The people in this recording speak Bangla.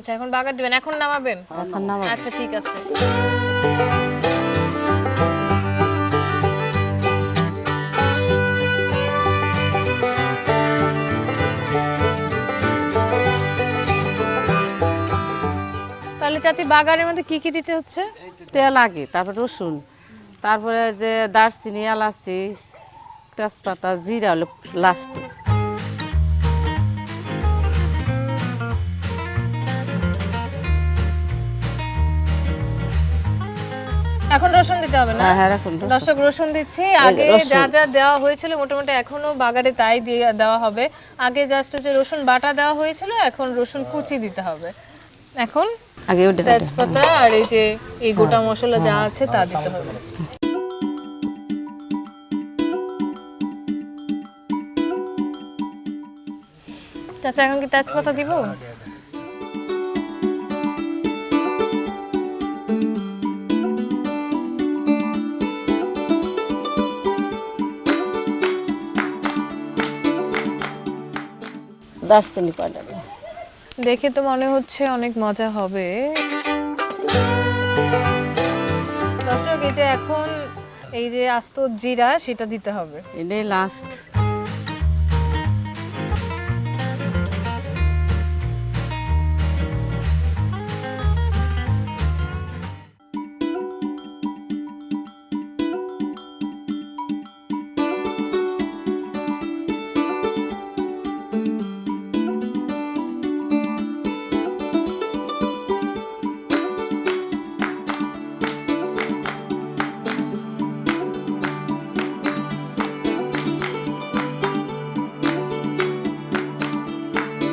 আচ্ছা এখন বাগার দিবেন, এখন নামাবেন? এখন নামাবো। আচ্ছা ঠিক আছে। তাহলে চাচি বাগারের মধ্যে কি কি দিতে হচ্ছে? তেল আগে, তারপর রসুন, তারপরে যে দারচিনি, এলাচি, তেজপাতা, জিরা হলো লাস্টে। এখন রসুন দিতে হবে না? হ্যাঁ হ্যাঁ, রাখুন রসুন। দর্শক রসুন দিচ্ছি। আগে রসুন। যা যা দেওয়া হয়েছিল মোটামুটি এখনো বাগারে তাই দিয়ে দেওয়া হবে। আগে জাস্ট হচ্ছে রসুন বাটা দেওয়া হয়েছিল, এখন রসুন কুচি দিতে হবে। এখন আগে ওটা তেজপাতা আর এই যে এই গোটা মশলা যা আছে তা দিতে হবে। চাচা এখন কি তেজপাতা দিব? দারচিনি কয়টা দেব? দেখে তো মনে হচ্ছে অনেক মজা হবে। দর্শক এই যে এখন এই যে আস্ত জিরা সেটা দিতে হবে। এটাই লাস্ট।